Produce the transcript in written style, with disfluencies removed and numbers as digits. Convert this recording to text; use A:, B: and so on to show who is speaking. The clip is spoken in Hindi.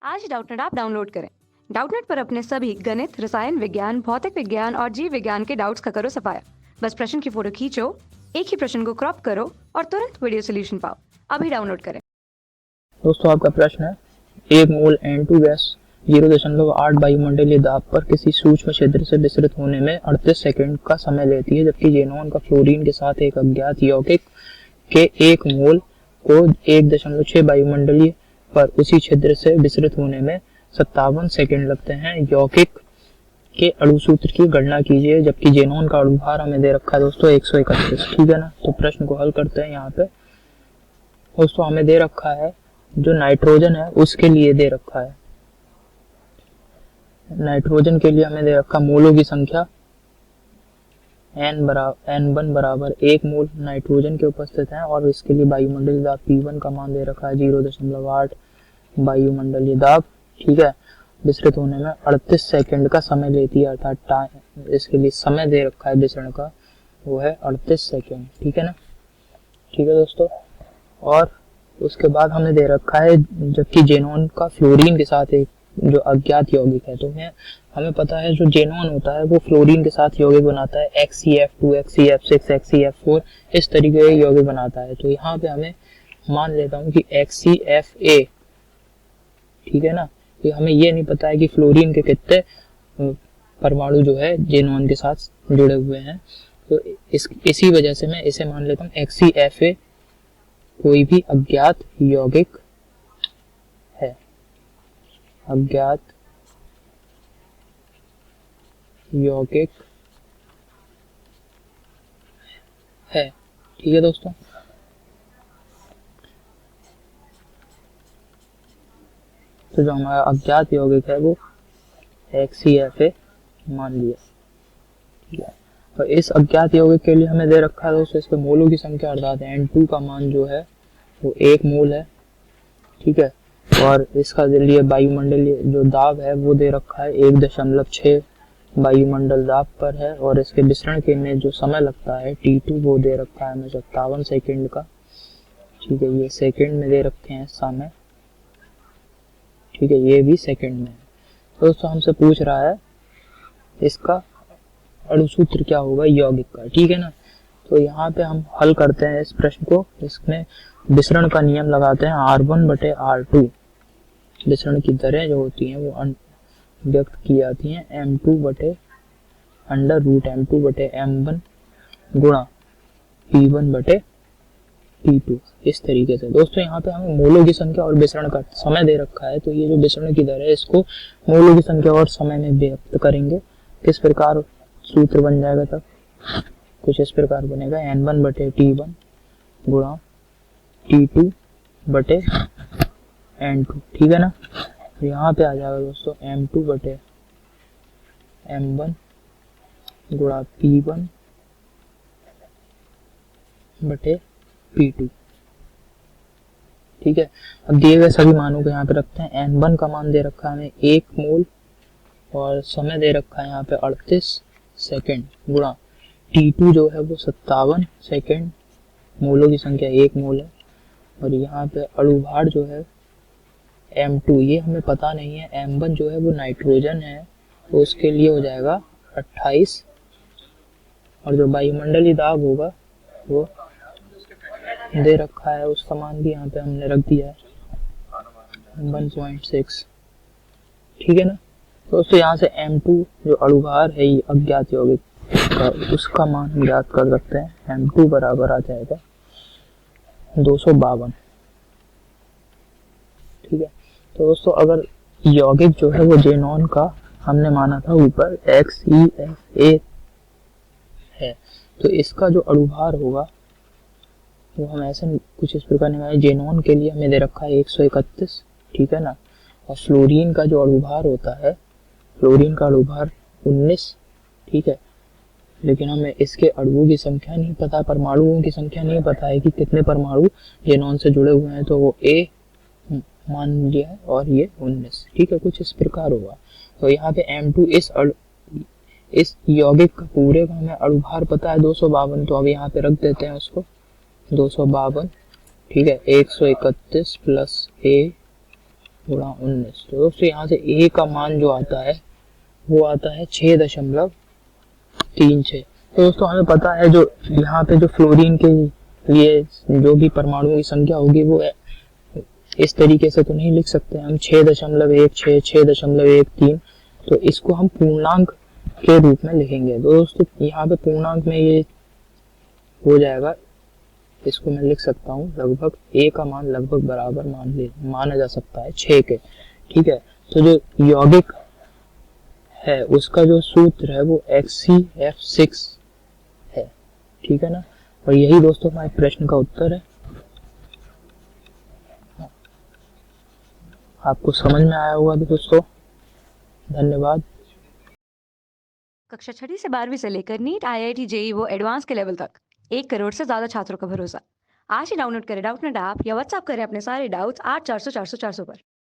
A: आज डाउटनेट ऐप डाउनलोड करें। डाउटनेट पर अपने सभी गणित, रसायन विज्ञान, भौतिक विज्ञान और जीव विज्ञान के डाउट्स का करो सफाया। बस प्रश्न की फोटो खींचो, एक ही प्रश्न को क्रॉप करो और तुरंत वीडियो सोल्यूशन पाओ। अभी डाउनलोड करें।
B: दोस्तों, आपका प्रश्न है, एक मोल N2 गैस 0.8 वायुमंडलीय दाब पर किसी सूक्ष्म छिद्र से विसरित होने में 38 सेकंड का समय लेती है, जबकि जेनॉन का फ्लोरीन के साथ एक अज्ञात यौगिक के एक मोल को 1.6 वायुमंडलीय पर उसी छिद्र से विसरित होने में 57 सेकंड लगते हैं। यौगिक के अणु सूत्र की गणना कीजिए, जबकि जेनॉन का अणु भार हमें दे रखा है दोस्तों 131। ठीक है ना। तो प्रश्न को हल करते हैं। यहाँ पे दोस्तों हमें दे रखा है जो नाइट्रोजन है उसके लिए दे रखा है, नाइट्रोजन के लिए हमें दे रखा मोलों की संख्या N1 बराबर 1 मोल नाइट्रोजन के उपस्थित है, और इसके लिए वायुमंडलीय दाब P1 का मान दे रखा है 0.8 वायुमंडलीय दाब। ठीक है। विसरित होने में 38 सेकंड का समय लेती है, अर्थात टाइम इसके लिए समय दे रखा है विसरण का, वो है 38 सेकंड। ठीक है ना। ठीक है दोस्तों। और उसके बाद हमें दे रखा है जबकि जेनॉन का फ्लोरीन के साथ एक जो अज्ञात यौगिक है, तो हमें पता है जो जेनॉन होता है वो फ्लोरीन के साथ यौगिक बनाता है XeF2, XeF6, XeF4 इस तरीके के यौगिक बनाता है। तो यहाँ पे हमें मान लेता हूँ कि XeFA। ठीक है ना। कि हमें ये नहीं पता है कि फ्लोरीन के कितने परमाणु जो है जेनॉन के साथ जुड़े हुए हैं, तो इसी वजह से मैं इसे मान लेता हूँ XeFA कोई भी अज्ञात यौगिक है, अज्ञात यौगिक है। ठीक है दोस्तों। तो जो हमारा अज्ञात यौगिक है वो XeFA मान लिया। ठीक है। और इस अज्ञात यौगिक के लिए हमें दे रखा है दोस्तों इसके मोलों की संख्या, अर्थात N2 का मान जो है वो 1 मोल है। ठीक है। और इसका लिए वायुमंडलीय जो दाब है वो दे रखा है 1.6 वायुमंडल दाब पर है, और इसके विसरण के में जो समय लगता है T2 वो दे रखा है हमें 57 सेकंड का। ठीक है। ये सेकंड में दे रखे हैं समय। ठीक है। ये भी सेकंड में है। दोस्तों हमसे पूछ रहा है इसका अणु सूत्र क्या होगा यौगिक का। ठीक है ना। तो यहाँ पे हम हल करते हैं इस प्रश्न को। इसमें विसरण का नियम लगाते हैं R1/R2। विसरण की दरें जो होती हैं वो व्यक्त की जाती हैं M2/√M2/M1 गुणा P1/P2 इस तरीके से। दोस्तों यहाँ पे हमें मोलों की संख्या और विसरण का समय दे रखा है, तो ये जो विसरण की दर है इसको मोलों की संख्या और समय में व्यक्त करेंगे। किस प्रकार सूत्र बन जाएगा तब कुछ इस प्रकार बनेगा N1/T1 गुणा T2/N2। ठीक है ना। तो यहाँ पे आ जाएगा दोस्तों M2/M1 गुणा P1/P2। ठीक है। अब दिए गए सभी मानों को यहाँ पे रखते हैं। N1 का मान दे रखा है हमें 1 मोल और समय दे रखा है यहाँ पे 38 सेकंड गुणा T2 जो है वो 57 सेकंड, मोलों की संख्या 1 मोल है, और यहाँ पे अणु भार जो है M2 ये हमें पता नहीं है। M1 जो है वो नाइट्रोजन है, तो उसके लिए हो जाएगा 28, और जो वायुमंडलीय दाब होगा वो दे रखा है, उसका मान भी यहाँ पे हमने रख दिया है 1.6। ठीक है ना। तो दोस्तों यहाँ से M2 जो अणु भार है ये अज्ञात यौगिक का, उसका मान हम याद कर सकते हैं। M2 बराबर आ जाएगा 252। ठीक है। तो दोस्तों अगर यौगिक जो है वो जेनॉन का हमने माना था ऊपर XeFA है, तो इसका जो अणु भार होगा वो हम ऐसे कुछ इस प्रकार निकालें। जेनॉन के लिए हमें दे रखा है 131। ठीक है ना। और फ्लोरीन का जो अणु भार होता है, फ्लोरीन का अणु भार 19। ठीक है। लेकिन हमें इसके अणुओं की संख्या नहीं पता, परमाणुओं की संख्या नहीं पता है कि कितने परमाणु जेनॉन से जुड़े हुए हैं, तो वो A मान लिया है और ये 19। ठीक है। कुछ इस प्रकार होगा। तो यहाँ पे M2 इस यौगिक का पूरे का हमें अणु भार पता है 252, तो अब यहाँ पे रख देते हैं उसको 252। ठीक है। 131 प्लस A गुणा 19। तो दोस्तों यहाँ से ए का मान जो आता है वो आता है 6.36। तो दोस्तों हमें पता है जो यहाँ पे जो फ्लोरीन के लिए जो भी परमाणुओं की संख्या होगी वो इस तरीके से तो नहीं लिख सकते हम 6.16 6.13। तो इसको हम पूर्णांक के रूप में लिखेंगे। तो दोस्तों यहाँ पे पूर्णांक में ये हो जाएगा, इसको मैं लिख सकता हूँ लगभग ए का मान लगभग बराबर माना जा सकता है 6 के। ठीक है, तो जो यौगिक है उसका जो सूत्र है वो HCF6 है। ठीक है ना, और यही दोस्तों हमारे प्रश्न का उत्तर है। आपको समझ में आया होगा दोस्तों, धन्यवाद।
A: कक्षा 6वीं से 12वीं से लेकर नीट, IIT, JEE वो एडवांस के लेवल तक 1 करोड़ से ज्यादा छात्रों का भरोसा। आज ही डाउनलोड करें डाउटनेट ऐप या व्हाट्सएप करें अपने सारे डाउट्स 8400 400 400 पर।